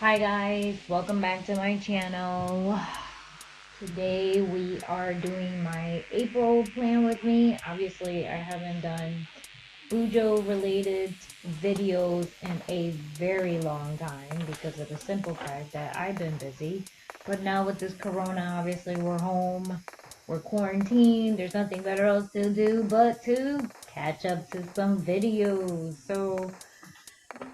Hi guys, welcome back to my channel. Today we are doing my April plan with me. Obviously I haven't done bujo related videos in a very long time because of the simple fact that I've been busy. But now with this corona, obviously we're home, we're quarantined, there's nothing better else to do but to catch up to some videos. So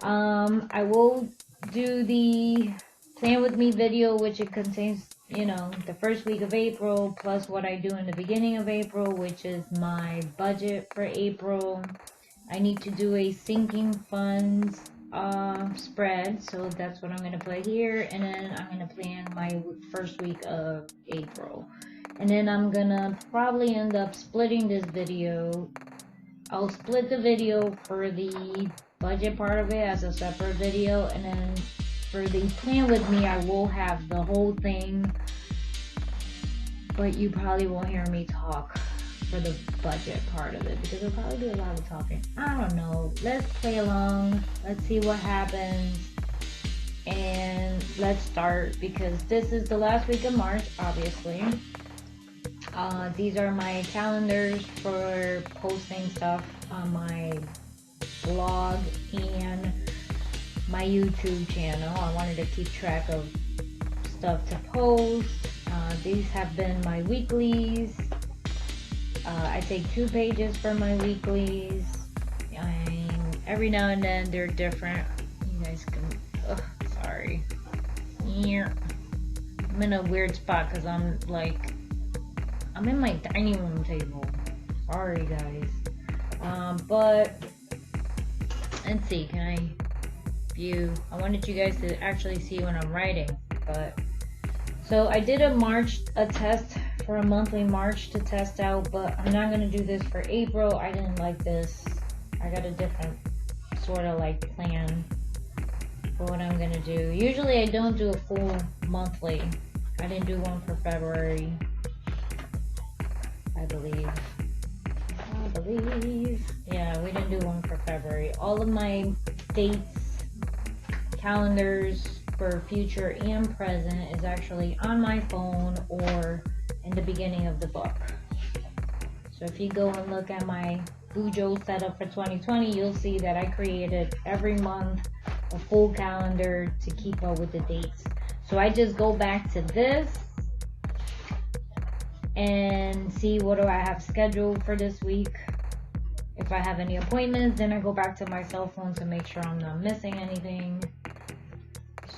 I will do the plan with me video, which it contains, the first week of April plus what I do in the beginning of April, which is my budget for April. I need to do a sinking funds spread, so that's what I'm going to put here, and then I'm going to plan my first week of April. And then I'm going to probably end up splitting this video. I'll split the video for the budget part of it as a separate video, and then for the plan with me I will have the whole thing, but you probably won't hear me talk for the budget part of it because there'll probably be a lot of talking. I don't know, let's play along, let's see what happens, and let's start because this is the last week of March. Obviously these are my calendars for posting stuff on my blog and my YouTube channel. I wanted to keep track of stuff to post. These have been my weeklies. I take 2 pages for my weeklies, and every now and then they're different. You guys can, sorry. I'm in a weird spot because I'm in my dining room table. Sorry guys. But let's see, can I view? I wanted you guys to actually see when I'm writing. But so I did a test for a monthly March to test out, but I'm not gonna do this for April. I didn't like this. I got a different sort of plan for what I'm gonna do. Usually I don't do a full monthly. I didn't do one for February, I believe. Yeah, we didn't do one for February. All of my dates, calendars for future and present is actually on my phone or in the beginning of the book. So if you go and look at my bujo setup for 2020, you'll see that I created every month a full calendar to keep up with the dates. So I just go back to this and see what do I have scheduled for this week. If I have any appointments, then I go back to my cell phone to make sure I'm not missing anything.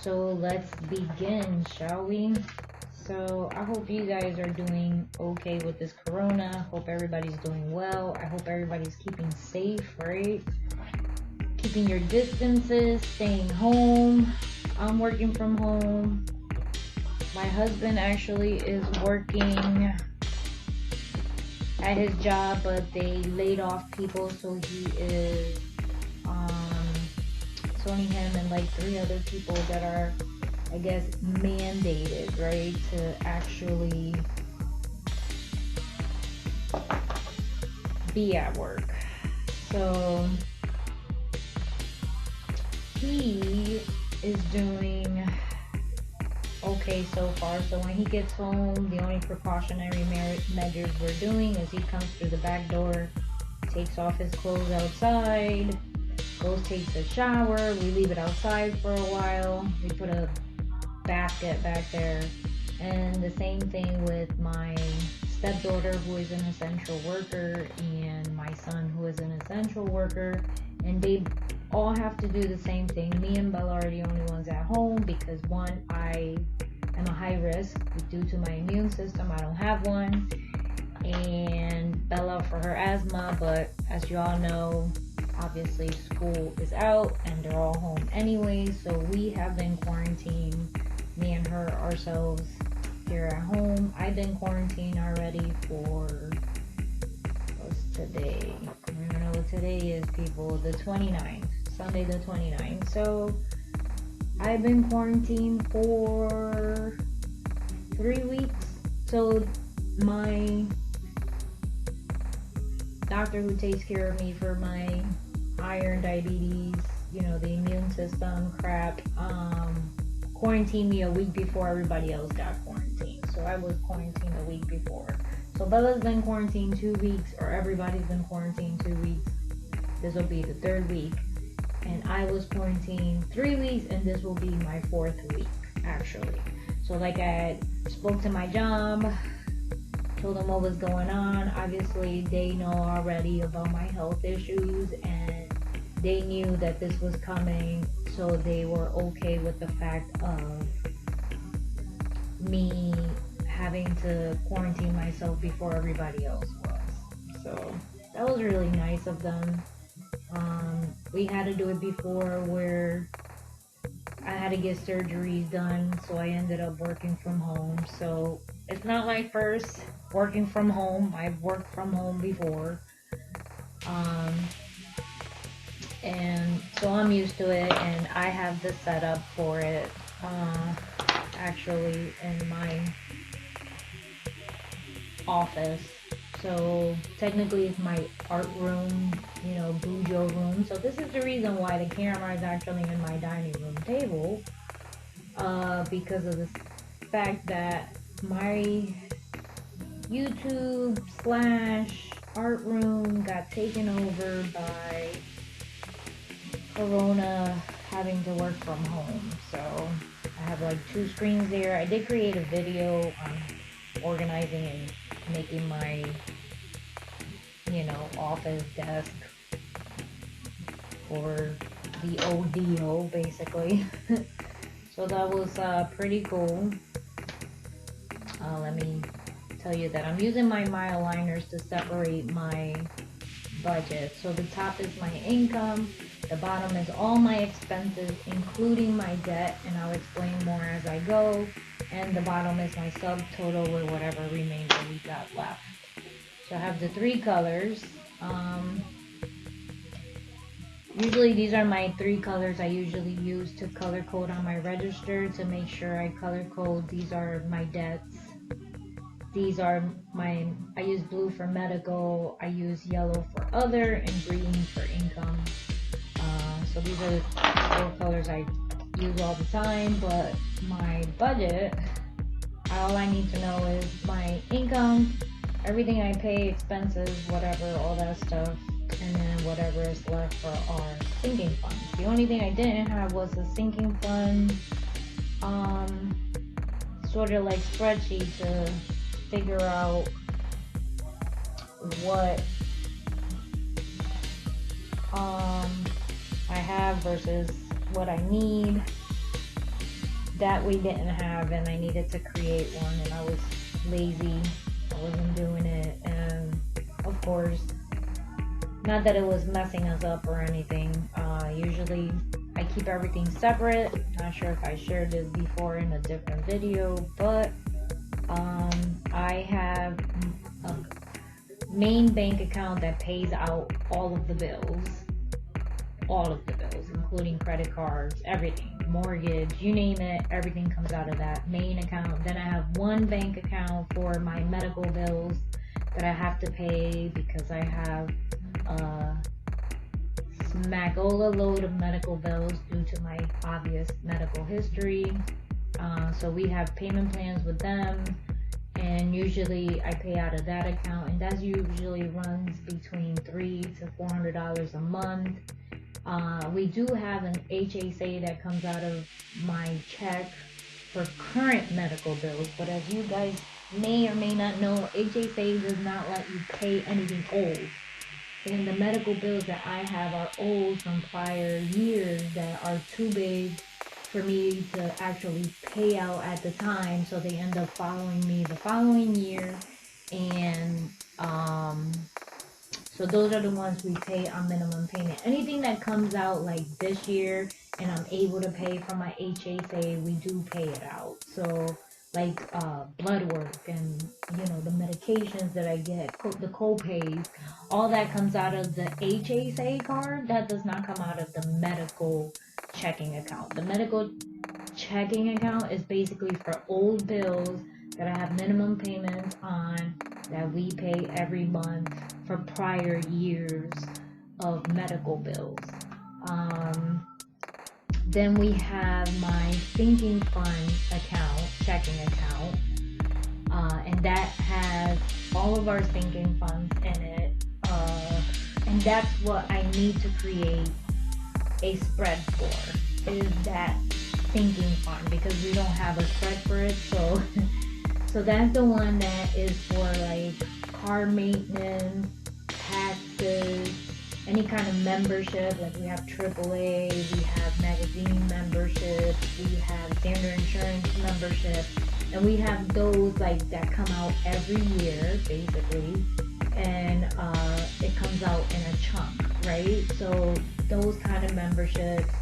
So let's begin, shall we? So I hope you guys are doing okay with this corona. Hope everybody's doing well. I hope everybody's keeping safe, right? Keeping your distances, staying home. I'm working from home. My husband actually is working at his job, but they laid off people, so he is it's only him and 3 other people that are, I guess, mandated, right, to actually be at work. So he is doing okay so far. So when he gets home, the only precautionary measures we're doing is he comes through the back door, takes off his clothes outside, goes takes a shower, we leave it outside for a while, we put a basket back there. And the same thing with my stepdaughter, who is an essential worker, and my son, who is an essential worker, and they all have to do the same thing. Me and Bella are the only ones at home because one, I am a high risk due to my immune system. I don't have one, and Bella for her asthma. But as you all know, obviously school is out and they're all home anyway, so we have been quarantined, me and her ourselves here at home. I've been quarantined already for, what's today? I don't know what today is, people. The 29th, Sunday the 29th. So I've been quarantined for 3 weeks. So my doctor who takes care of me for my iron, diabetes, the immune system crap, quarantined me a week before everybody else got quarantined. So I was quarantined a week before. So Bella's been quarantined 2 weeks, or everybody's been quarantined 2 weeks. This will be the 3rd week. And I was quarantined 3 weeks, and this will be my 4th week, actually. So like I spoke to my job, told them what was going on. Obviously, they know already about my health issues, and they knew that this was coming, so they were okay with the fact of me having to quarantine myself before everybody else was. So that was really nice of them. We had to do it before where I had to get surgeries done, so I ended up working from home. So it's not my first working from home. I've worked from home before. And so I'm used to it, and I have the setup for it actually in my office. So technically it's my art room, you know, bujo room. So this is the reason why the camera is actually in my dining room table, because of the fact that my YouTube / art room got taken over by Corona, having to work from home. So I have like 2 screens there. I did create a video on organizing and making my, you know, office desk for the ODO, basically. So that was pretty cool. Let me tell you that I'm using my mile liners to separate my budget. So the top is my income, the bottom is all my expenses, including my debt, and I'll explain more as I go. And the bottom is my subtotal with whatever remainder we got left. So I have the 3 colors. Usually these are my 3 colors I usually use to color code on my register to make sure I color code. These are my debts. These are I use blue for medical, I use yellow for other, and green for income. So these are the 4 colors I use all the time. But my budget, all I need to know is my income, everything I pay, expenses, whatever, all that stuff, and then whatever is left for our sinking fund. The only thing I didn't have was a sinking fund, sort of like spreadsheet to figure out what I have versus what I need. That we didn't have, and I needed to create one, and I was lazy. I wasn't doing it, and of course, not that it was messing us up or anything. Usually I keep everything separate. Not sure if I shared this before in a different video, but I have a main bank account that pays out all of the bills, including credit cards, everything, mortgage, you name it, everything comes out of that main account. Then I have one bank account for my medical bills that I have to pay because I have a smackola load of medical bills due to my obvious medical history. So we have payment plans with them, and usually I pay out of that account, and that usually runs between $300 to $400 a month. We do have an HSA that comes out of my check for current medical bills, but as you guys may or may not know, HSA does not let you pay anything old. And the medical bills that I have are old from prior years that are too big for me to actually pay out at the time, so they end up following me the following year. And so those are the ones we pay on minimum payment. Anything that comes out like this year and I'm able to pay from my HSA, we do pay it out. So like blood work and, you know, the medications that I get, the co-pays, all that comes out of the HSA card. That does not come out of the medical checking account. The medical checking account is basically for old bills that I have minimum payments on that we pay every month for prior years of medical bills. Then we have my sinking fund account, checking account, and that has all of our sinking funds in it, and that's what I need to create a spread for, is that sinking fund, because we don't have a spread for it. So so that's the one that is for like car maintenance, taxes, any kind of membership. Like we have AAA, we have magazine membership, we have standard insurance membership, and we have those like that come out every year basically, and it comes out in a chunk, right? So those kind of memberships.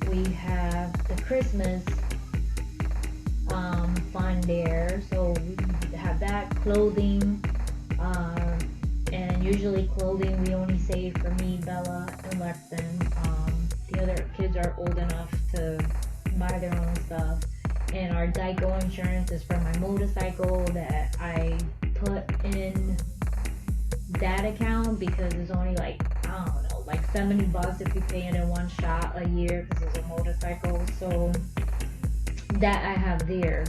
We have the Christmas fund there, so we have that. Clothing, and usually clothing we only save for me, Bella, and Lexton. The other kids are old enough to buy their own stuff. And our Geico insurance is for my motorcycle that I put in that account, because it's only like, I don't know, like $70 if you pay it in one shot a year, because it's a motorcycle. So that I have there.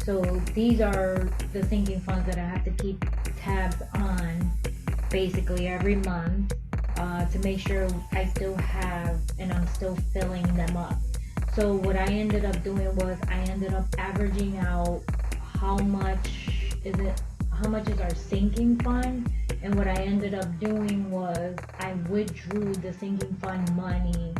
So these are the sinking funds that I have to keep tabs on basically every month, to make sure I still have and I'm still filling them up. So what I ended up doing was I ended up averaging out how much is our sinking fund. And what I ended up doing was I withdrew the sinking fund money,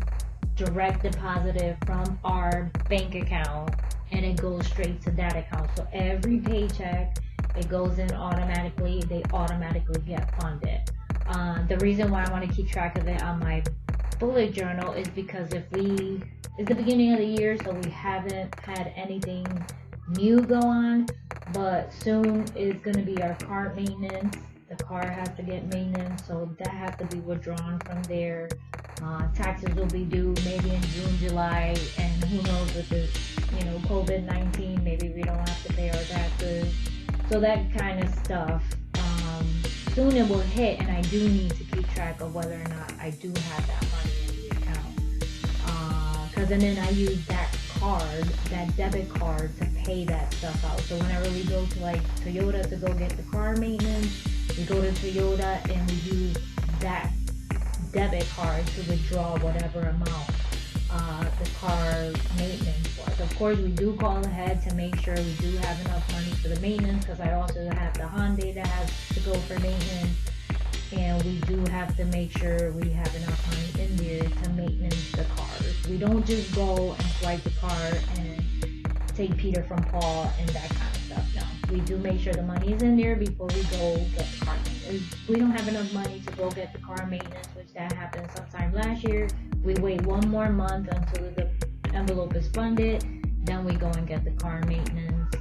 direct deposited from our bank account, and it goes straight to that account. So every paycheck, it goes in automatically. They automatically get funded. The reason why I want to keep track of it on my bullet journal is because it's the beginning of the year, so we haven't had anything new go on, but soon is going to be our car maintenance. The car has to get maintenance, so that has to be withdrawn from there. Taxes will be due maybe in June, July, and who knows with this, COVID-19, maybe we don't have to pay our taxes. So that kind of stuff. Soon it will hit, and I do need to keep track of whether or not I do have that money in the account. And then I use that card, that debit card, to pay that stuff out. So whenever we go to like Toyota to go get the car maintenance, we go to Toyota and we use that debit card to withdraw whatever amount the car maintenance was. Of course, we do call ahead to make sure we do have enough money for the maintenance, because I also have the Hyundai that has to go for maintenance, and we do have to make sure we have enough money in there to maintenance the cars. We don't just go and swipe the car and take Peter from Paul and that kind of stuff. No, we do make sure the money is in there before we go get the car maintenance. If we don't have enough money to go get the car maintenance, which that happened sometime last year, we wait one more month until the envelope is funded, then we go and get the car maintenance.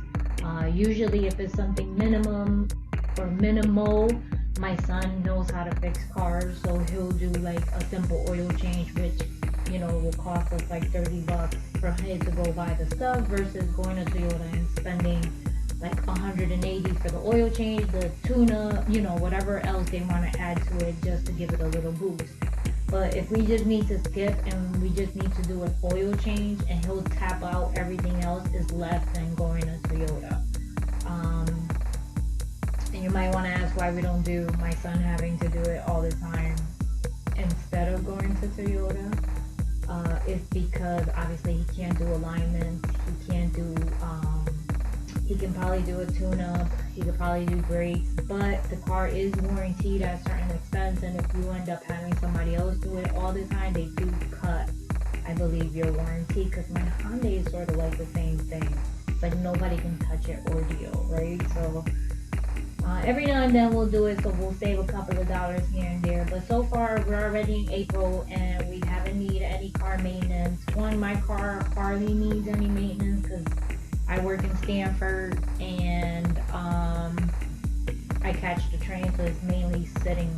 Usually if it's something minimum or minimal, my son knows how to fix cars, so he'll do like a simple oil change, which will cost us like $30 for him to go buy the stuff, versus going to Toyota and spending like $180 for the oil change, the tuna, whatever else they want to add to it just to give it a little boost. But if we just need to skip and we just need to do an oil change and he'll tap out, everything else is less than going to Toyota. And you might want to ask why we don't do my son having to do it all the time instead of going to Toyota. It's because obviously he can't do alignments, he can't do, he can probably do a tune-up, he could probably do brakes, but the car is warranted at a certain expense, and if you end up having somebody else do it all the time, they do cut, I believe, your warranty, because my Hyundai is sort of like the same thing. It's like nobody can touch it or deal, right? So every now and then we'll do it, so we'll save a couple of dollars here and there. But so far, we're already in April, and we haven't needed any car maintenance. My car hardly needs any maintenance, because I work in Stanford, and I catch the train, so it's mainly sitting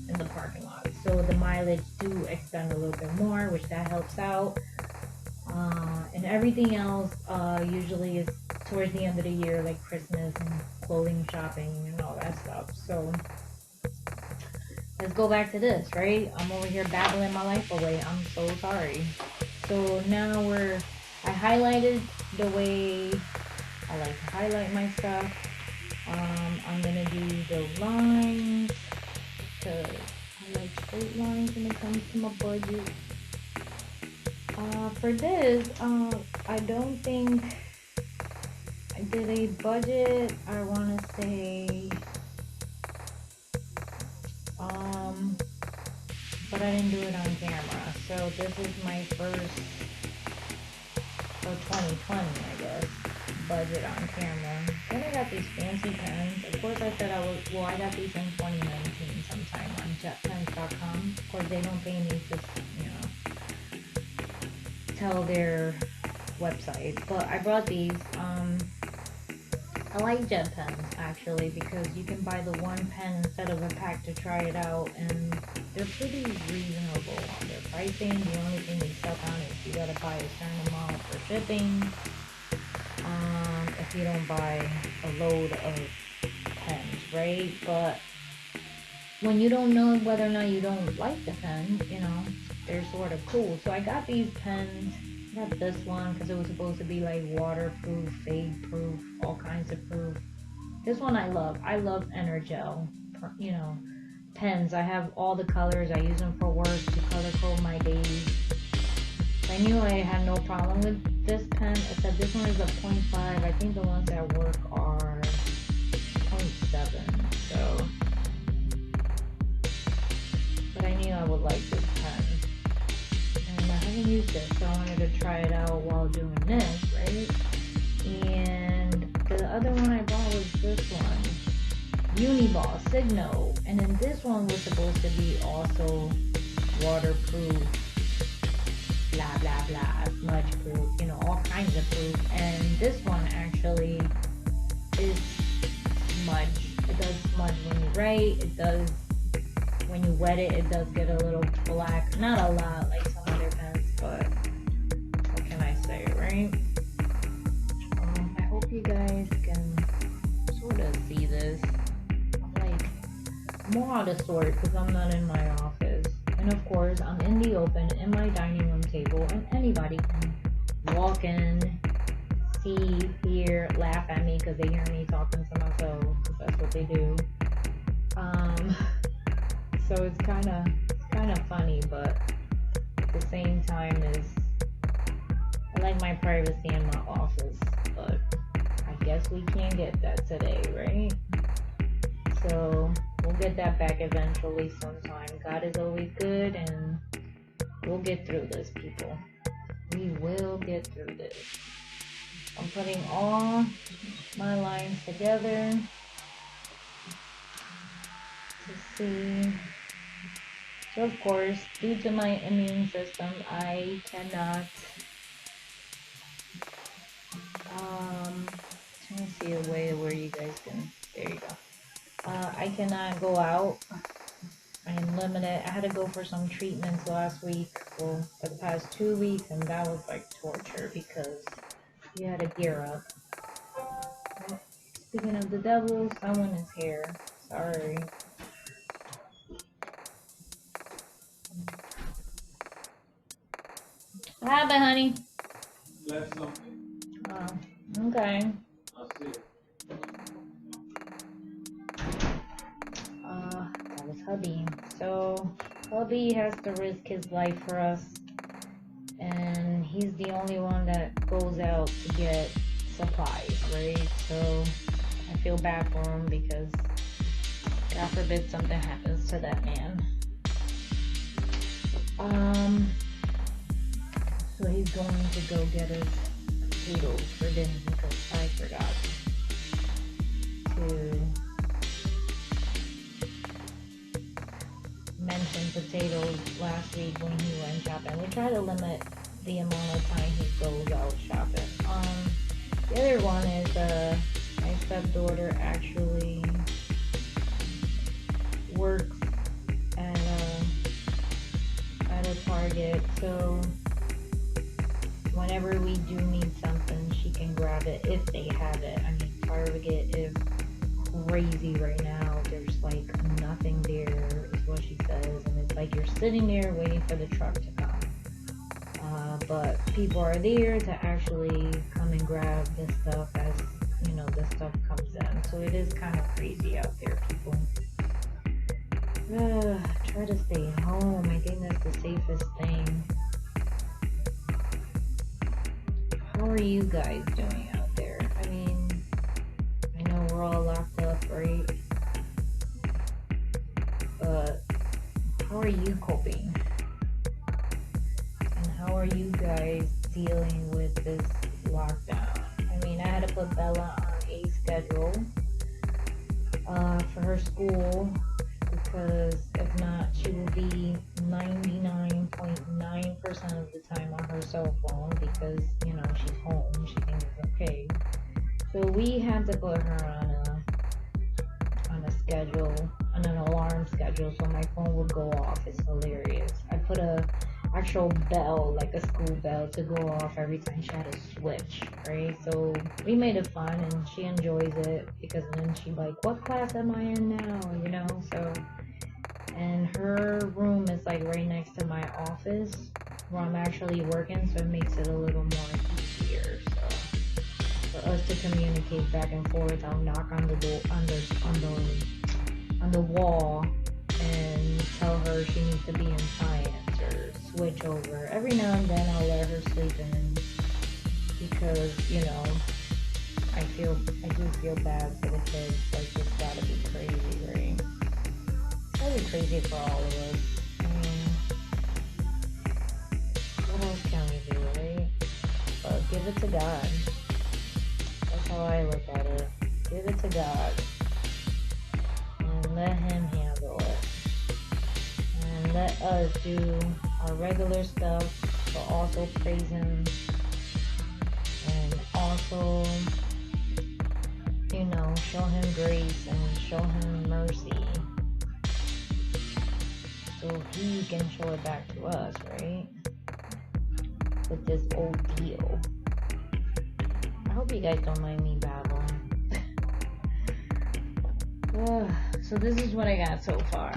in the parking lot. So the mileage do extend a little bit more, which that helps out. And everything else usually is towards the end of the year, like Christmas and clothing shopping and all that stuff. So let's go back to this, right? I'm over here babbling my life away. I'm so sorry. So now I highlighted the way I like to highlight my stuff. I'm gonna do the lines because I like straight lines when it comes to my budget. For this, I don't think I did a budget. I want to say, but I didn't do it on camera. So this is my first for 2020, I guess, budget on camera. Then I got these fancy pens. Of course, I said I got these in 2019 sometime on jetpens.com. Of course, they don't pay me to, tell their website. But I brought these. I like jet pens actually because you can buy the one pen instead of a pack to try it out, and they're pretty reasonable on their pricing. The only thing they suck on is you gotta buy a certain amount for shipping. If you don't buy a load of pens, right? But when you don't know whether or not you don't like the pen, they're sort of cool. So I got these pens. I got this one because it was supposed to be like waterproof, fade proof, all kinds of proof. This one I love. I love Energel, pens. I have all the colors. I use them for work to color code my days. I knew I had no problem with this pen, except this one is a 0.5. I think the ones at work are 0.7. So, but I knew I would like this pen. And I haven't used it, so I wanted to try it out while doing this, right? And the other one I bought was this one, Uniball Signo. And then this one was supposed to be also waterproof, blah blah blah, smudge proof, all kinds of proof. And this one actually is smudge. It does smudge when you write. It does when you wet it. It does get a little black, not a lot like some other pens, but what can I say, right? I hope you guys can sort of see this. I'm more out of sort because I'm not in my office. And of course, I'm in the open, in my dining room table, and anybody can walk in, see, hear, laugh at me because they hear me talking to myself, because that's what they do. So it's kind of funny, but at the same time I like my privacy in my office, but I guess we can't get that today, right? So we'll get that back eventually sometime. God is always good, and we'll get through this, people. We will get through this. I'm putting all my lines together to see. So of course, due to my immune system, I cannot trying to see a way where you guys can, there you go. I cannot go out. I am limited. I had to go for some treatments last week, well, for the past 2 weeks, and that was like torture because you had to gear up. Well, speaking of the devil, someone is here. Sorry. What happened, honey? Left something. Oh, okay. I'll see it. That was hubby. So, hubby has to risk his life for us, and he's the only one that goes out to get supplies, right? So, I feel bad for him because God forbid something happens to that man. So he's going to go get us potatoes for dinner because I forgot to mention potatoes last week when he went shopping. We try to limit the amount of time he goes out shopping. The other one is my stepdaughter actually works at a Target, so whenever we do need something, she can grab it if they have it. I mean, Target is crazy right now. There's like nothing there, is what she says, and it's like you're sitting there waiting for the truck to come. but people are there to actually come and grab the stuff as, you know, the stuff comes in. So it is kind of crazy out there, people. Try to stay home. I think that's the safest thing. How are you guys doing out there? I mean, I know we're all locked up, right? But how are you coping? And how are you guys dealing with this lockdown? I mean, I had to put Bella on a schedule for her school, because if not, she will be 99.9% of the time on her cell phone, because, you know, she's home, she thinks it's okay. So we had to put her on a schedule, on an alarm schedule, so my phone would go off. It's hilarious. I put a actual bell, like a school bell, to go off every time she had a switch, right? So we made it fun, and she enjoys it, because then she's like, what class am I in now, you know? So, and her room is like right next to my office where I'm actually working, so it makes it a little more easier. So for us to communicate back and forth, I'll knock on the door, on the wall, and tell her she needs to be in science or switch over. Every now and then I'll let her sleep in, because, you know, I do feel bad for the kids. Like, it's gotta be crazy, right? It's gotta be crazy for all of us. I mean, what else can we do, right? But give it to God. That's how I look at it. Give it to God. And let Him handle it. And let us do our regular stuff, but also praise Him. And also, you know, show Him grace and show Him mercy, so He can show it back to us, right? With this old deal. I hope you guys don't mind me babbling. So this is what I got so far.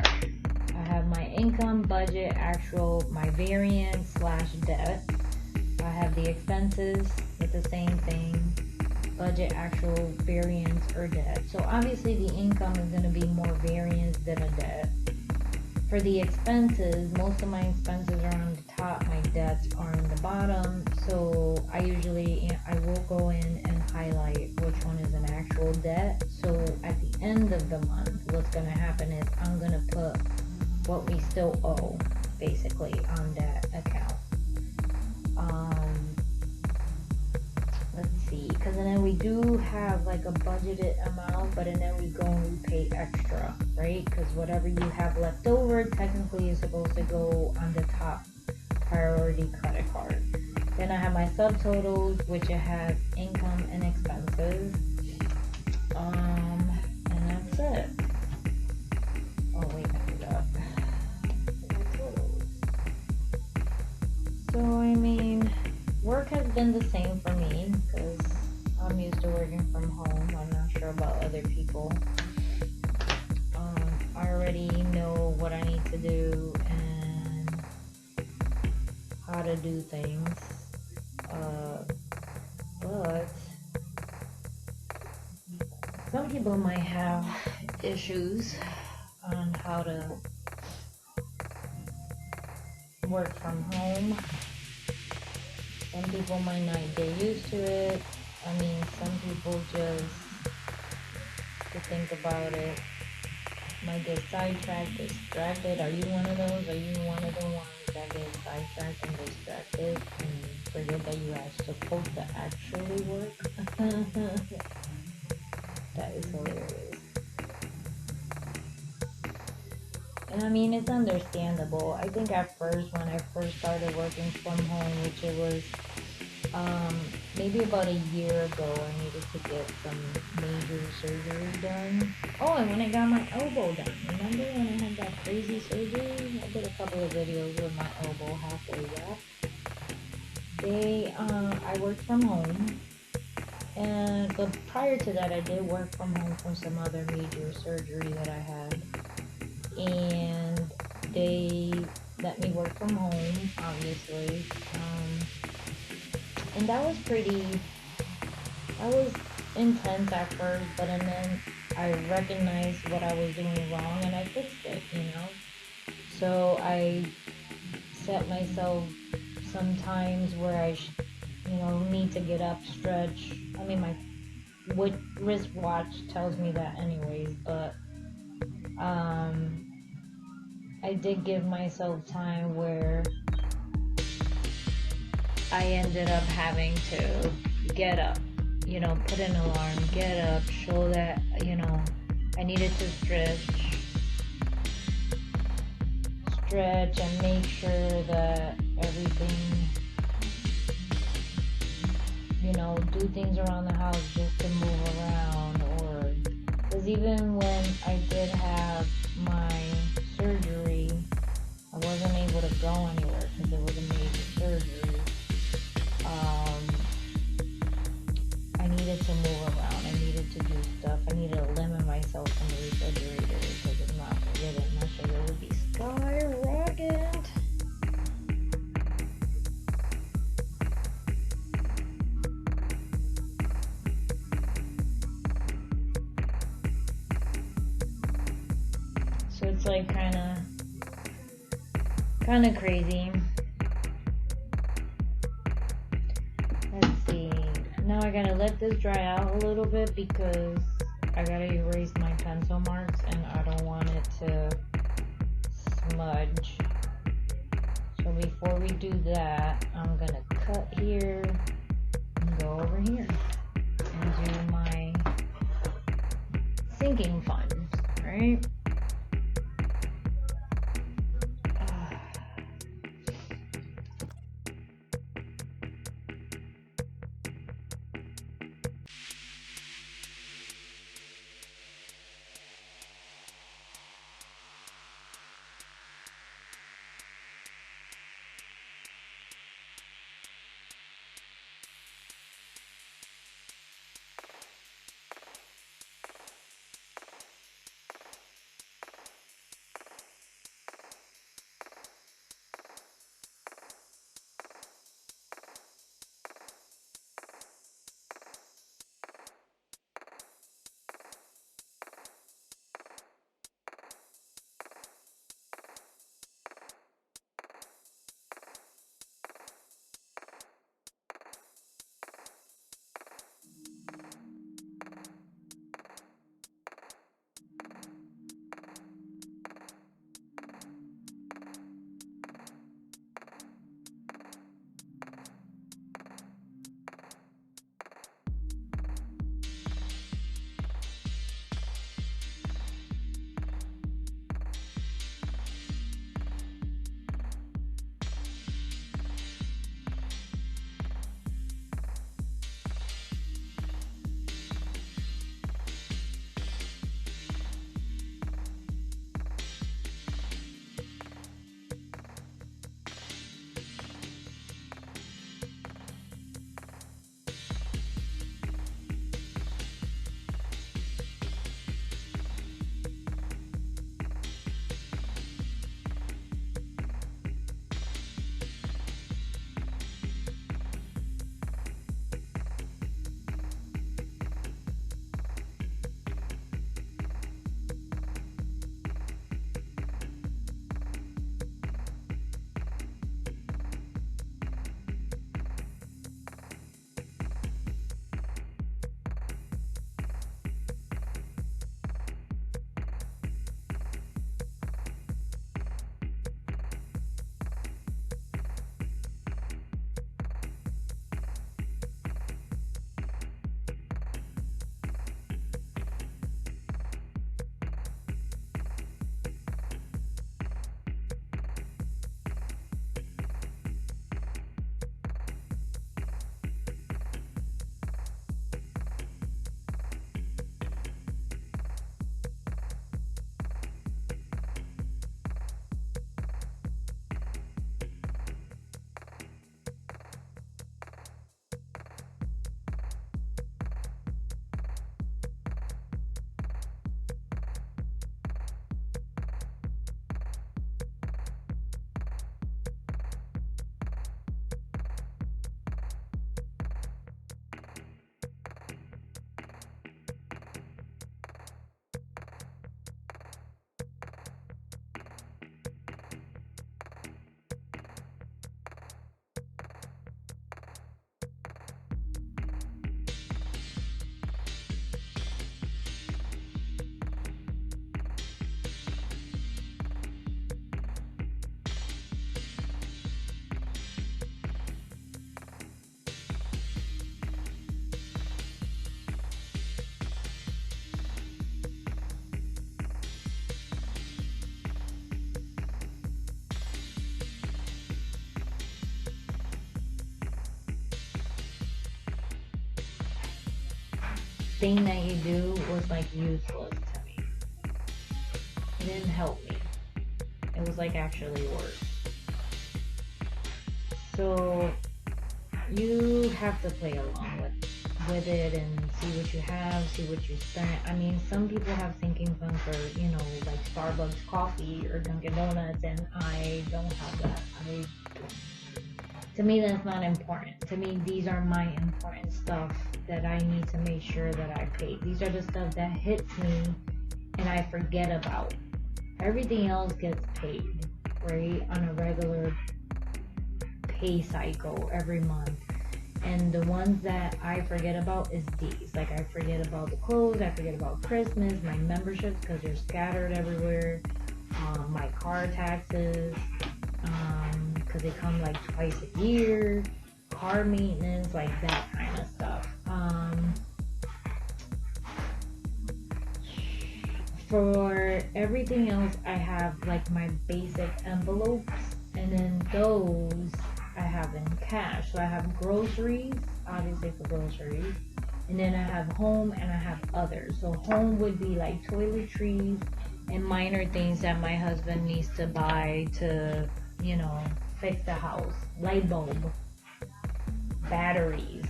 I have my income, budget, actual, my variance / debt. I have the expenses with the same thing. Budget, actual, variance, or debt. So obviously the income is going to be more variance than a debt. For the expenses, most of my expenses are on the top, my debts are on the bottom. So I will go in and highlight which one is an actual debt. So at the end of the month, what's going to happen is I'm going to put what we still owe, basically, on that account. Let's see, because then we do have like a budgeted amount, but then we go and we pay extra, right? Because whatever you have left over technically is supposed to go on the top priority credit card. Then I have my subtotals, which it has income and expenses, and that's it. Oh wait, I forgot. So I mean, work has been the same for me, because I'm used to working from home. I'm not sure about other people. I already know what I need to do and how to do things. But some people might have issues on how to work from home. Some people might not get used to it. I mean, some people just, to think about it, might get sidetracked, distracted. Are you one of those? Are you one of the ones that get sidetracked and distracted and forget that you are supposed to actually work? That is hilarious. And I mean, it's understandable. I think at first, when I first started working from home, which it was maybe about a year ago, I needed to get some major surgery done. Oh, and when I got my elbow done, remember when I had that crazy surgery? I did a couple of videos with my elbow halfway wrapped. I worked from home, but prior to that, I did work from home for some other major surgery that I had, and they let me work from home, obviously. And that was intense at first, but and then I recognized what I was doing wrong and I fixed it, you know? So I set myself some times where I, need to get up, stretch. I mean, my wristwatch tells me that anyways, but I did give myself time where I ended up having to get up, put an alarm, get up, show that, I needed to stretch and make sure that everything, do things around the house just to move around. Or because even when I did have my surgery, I wasn't able to go anywhere because it was a major surgery. I needed to move around. I needed to do stuff. I needed to limit myself from the refrigerator because if not, forget it. My sugar would be skyrocketed. So it's like kind of crazy. Let's see. Now I gotta let this dry out a little bit because I gotta erase my pencil marks and I don't want it to smudge. So before we do that, I'm gonna cut here and go over here and do my sinking funds, right? thing that you do was like useless to me. It didn't help me. It was like actually worse. So you have to play along with it and see what you have, see what you spent. I mean, some people have sinking funds for, you know, like Starbucks coffee or Dunkin' Donuts, and I don't have that. To me, that's not important. To me, these are my important stuff that I need to make sure that I pay. These are the stuff that hits me and I forget about. Everything else gets paid, right, on a regular pay cycle every month. And the ones that I forget about is these. Like, I forget about the clothes, I forget about Christmas, my memberships because they're scattered everywhere, my car taxes, because they come like twice a year, car maintenance, like that kind of stuff. For everything else, I have like my basic envelopes, and then those I have in cash. So I have groceries, obviously for groceries, and then I have home and I have others. So home would be like toiletries and minor things that my husband needs to buy to, you know, fix the house. Light bulb, batteries,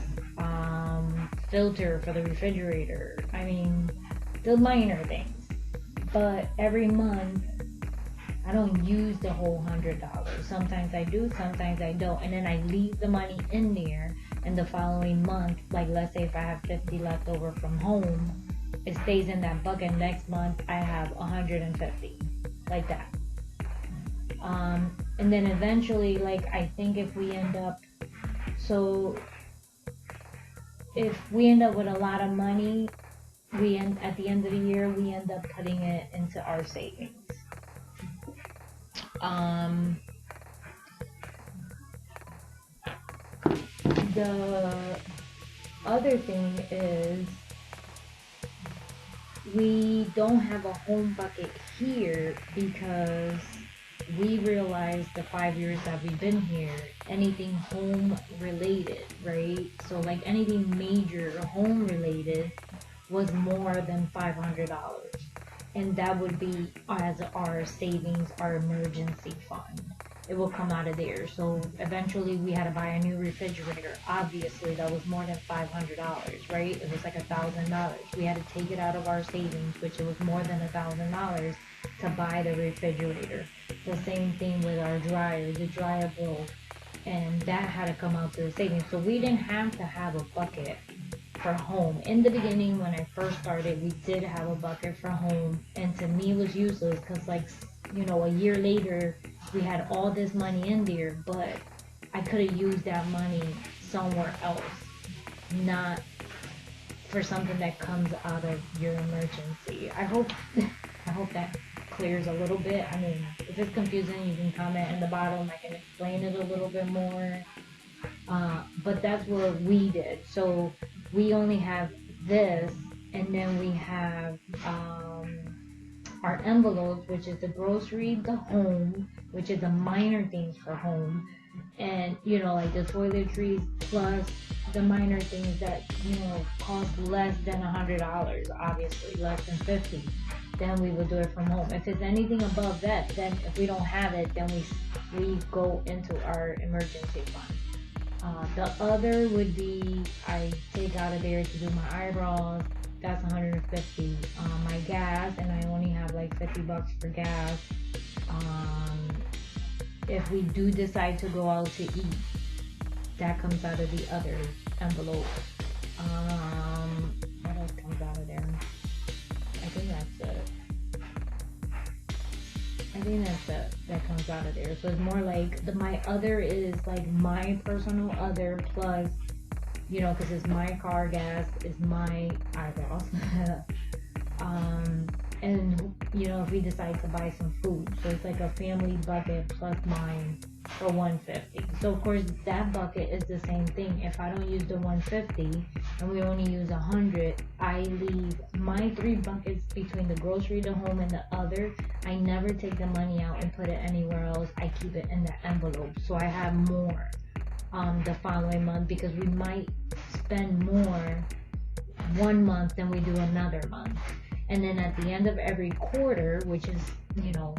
filter for the refrigerator. I mean, the minor things. But every month, I don't use the whole $100. Sometimes I do, sometimes I don't. And then I leave the money in there, and the following month, like let's say if I have 50 left over from home, it stays in that bucket. Next month I have 150, like that. And then eventually, like, I think if we end up with a lot of money, at the end of the year, we end up putting it into our savings. The other thing is we don't have a home bucket here because we realized the 5 years that we've been here, anything home related, right? So like anything major home related was more than $500. And that would be as our savings, our emergency fund. It will come out of there. So eventually we had to buy a new refrigerator. Obviously that was more than $500, right? It was like $1,000. We had to take it out of our savings, which it was more than $1,000 to buy the refrigerator. The same thing with our dryer. The dryer broke, and that had to come out to the savings. So we didn't have to have a bucket for home. In the beginning, when I first started, we did have a bucket for home, and to me it was useless because, like, you know, a year later we had all this money in there, but I could have used that money somewhere else, not for something that comes out of your emergency. I hope that clears a little bit. I mean, if it's confusing, you can comment in the bottom. I can explain it a little bit more. But that's what we did. So we only have this, and then we have our envelopes, which is the grocery, the home, which is the minor things for home, and, you know, like the toiletries, plus the minor things that, you know, cost less than $100, obviously less than 50. Then we will do it from home. If it's anything above that, then if we don't have it, then we go into our emergency fund. The other would be, I take out of there to do my eyebrows. That's $150. My gas, and I only have like $50 for gas. If we do decide to go out to eat, that comes out of the other envelope. What else comes out of there? I think that's it. That comes out of there. So it's more like my other is like my personal other, plus, you know, because it's my car gas, it's my eyebrows. And, you know, if we decide to buy some food, so it's like a family bucket plus mine for $150. So of course that bucket is the same thing. If I don't use the $150 and we only use $100, I leave my 3 buckets between the grocery, the home, and the other. I never take the money out and put it anywhere else. I keep it in the envelope, so I have more the following month, because we might spend more one month, then we do another month. And then at the end of every quarter, which is, you know,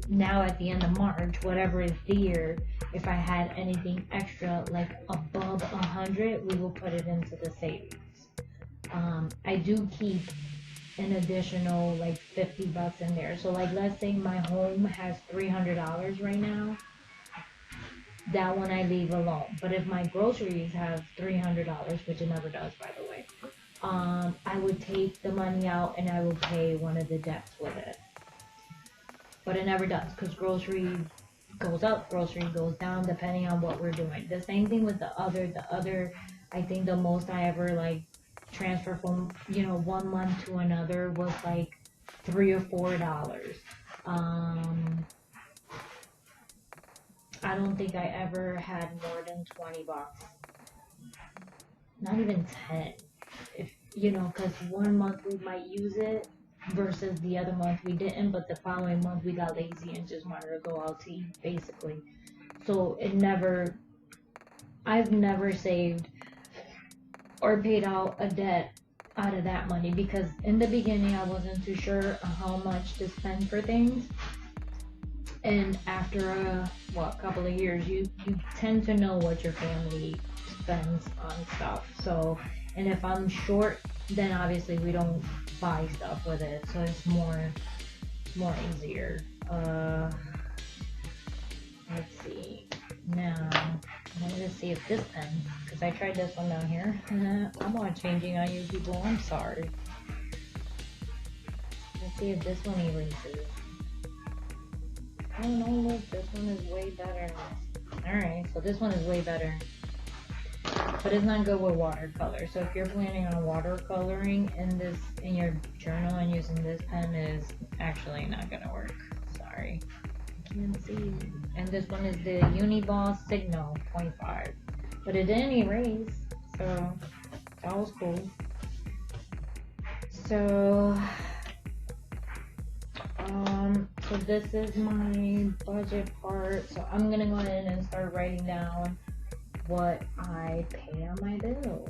now at the end of March, whatever is there, if I had anything extra, like above 100, we will put it into the savings. I do keep an additional like $50 in there. So like, let's say my home has $300 right now. That one I leave alone. But if my groceries have $300, which it never does, by the way, I would take the money out and I will pay one of the debts with it. But it never does, because grocery goes up, grocery goes down, depending on what we're doing. The same thing with the other, I think the most I ever like transfer from, you know, one month to another was like $3 or $4. I don't think I ever had more than 20 bucks. Not even 10. If, you know, because one month we might use it versus the other month we didn't, but the following month we got lazy and just wanted to go out to eat, basically. So I've never saved or paid out a debt out of that money, because in the beginning I wasn't too sure how much to spend for things. And after a couple of years, you tend to know what your family spends on stuff. So, and if I'm short, then obviously we don't buy stuff with it. So it's more easier. Let's see. Now, I'm gonna see if this pen, because I tried this one down here. I'm not changing on you people. I'm sorry. Let's see if this one erases. Oh no, look, this one is way better. Alright, so this one is way better. But it's not good with watercolor. So if you're planning on watercoloring in your journal and using this pen, is actually not gonna work. Sorry. I can't see. And this one is the Uniboss Signal 0.5. But it didn't erase, so that was cool. So so this is my budget part. So I'm gonna go ahead and start writing down what I pay on my bills.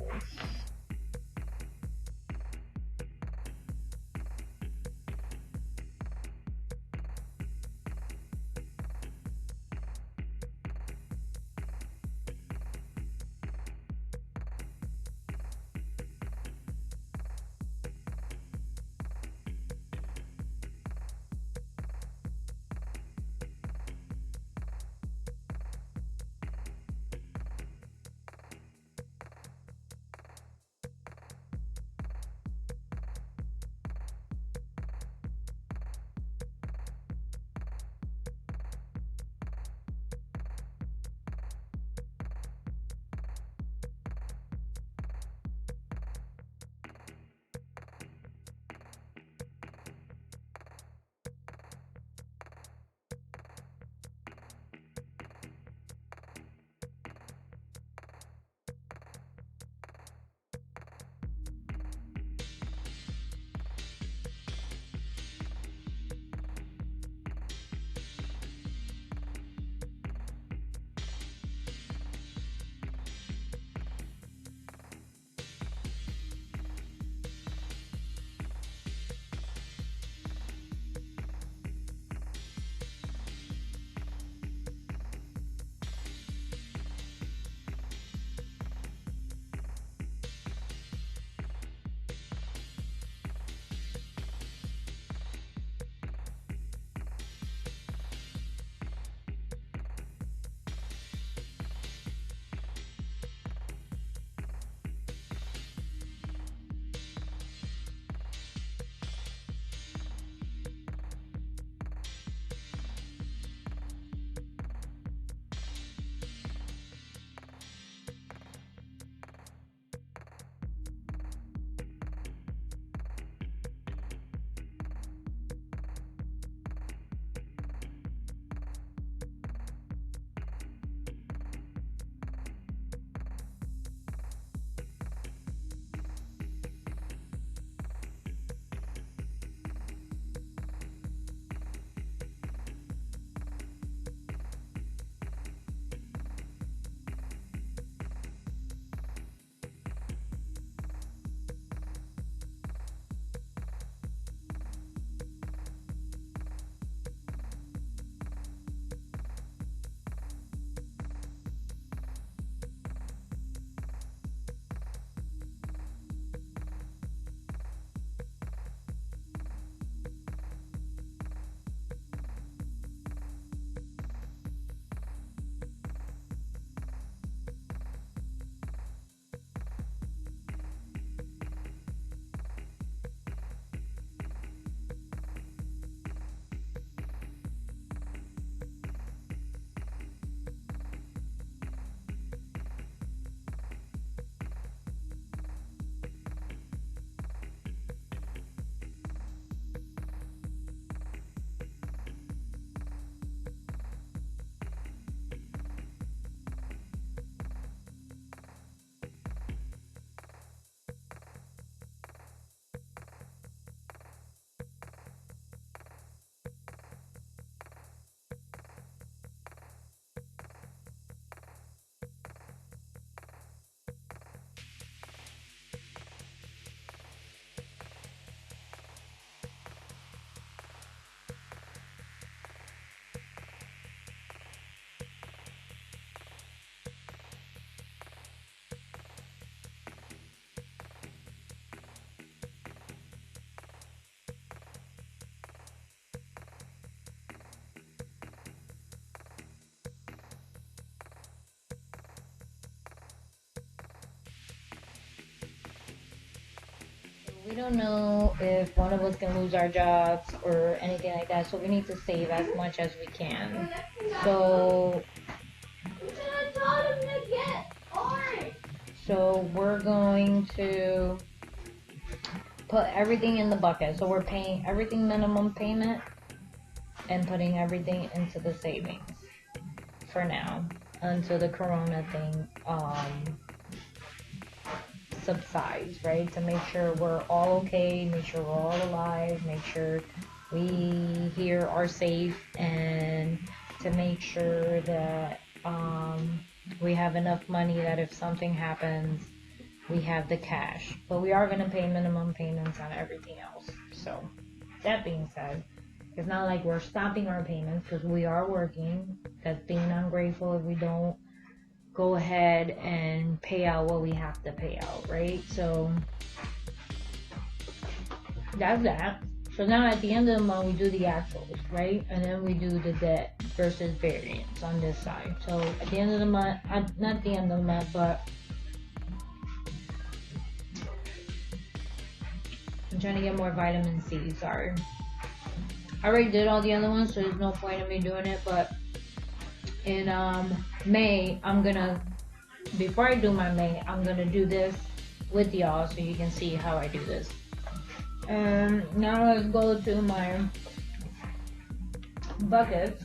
We don't know if one of us can lose our jobs or anything like that, so we need to save as much as we can. So we're going to put everything in the bucket. So we're paying everything minimum payment and putting everything into the savings for now until the corona thing subsides, right? To make sure we're all okay, make sure we're all alive, make sure we here are safe, and to make sure that we have enough money that if something happens, we have the cash. But we are going to pay minimum payments on everything else. So that being said, it's not like we're stopping our payments because we are working. That's being ungrateful if we don't go ahead and pay out what we have to pay out, right? So that's that. So now at the end of the month, we do the actuals, right? And then we do the debt versus variance on this side. So at the end of the month, not the end of the month, but I'm trying to get more vitamin C, sorry. I already did all the other ones, so there's no point in me doing it, but in May, before I do my May, I'm gonna do this with y'all so you can see how I do this. And now let's go to my buckets.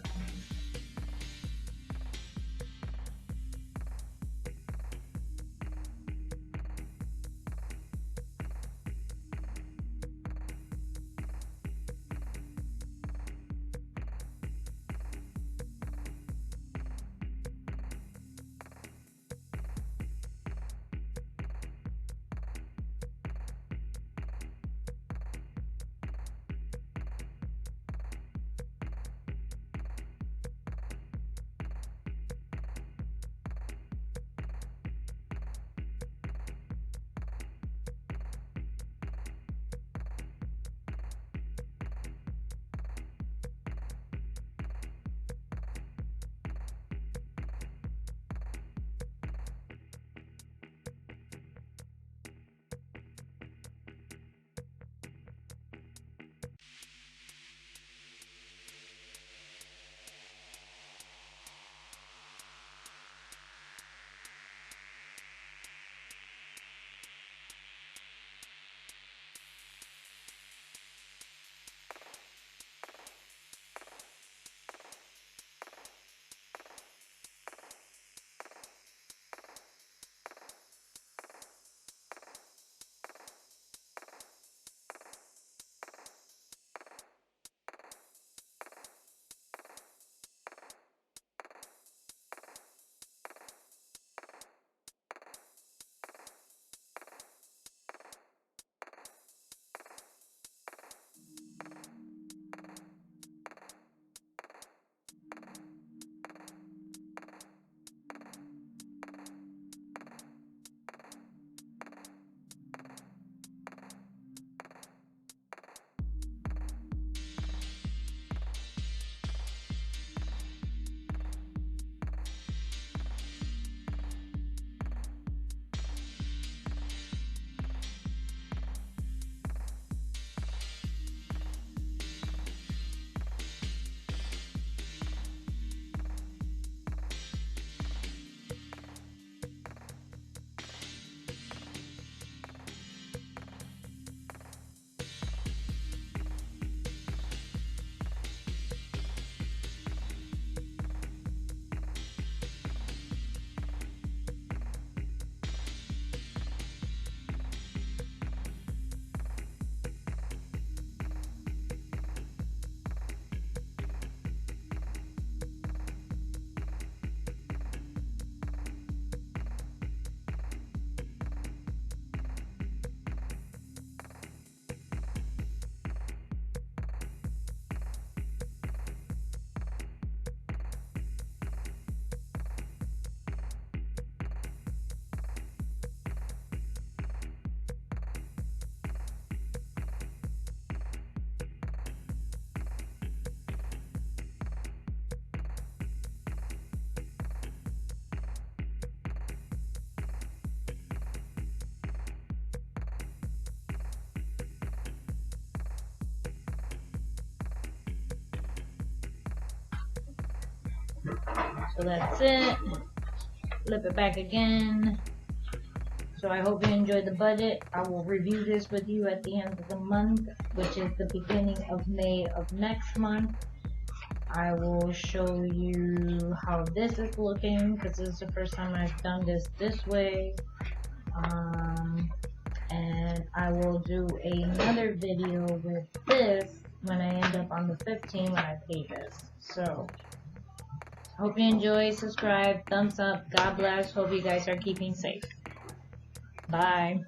So that's it. Flip it back again. So I hope you enjoyed the budget. I will review this with you at the end of the month, which is the beginning of May of next month. I will show you how this is looking, because this is the first time I've done this way. And I will do another video with this when I end up on the 15 when I pay this. So hope you enjoy, subscribe, thumbs up, God bless, hope you guys are keeping safe. Bye.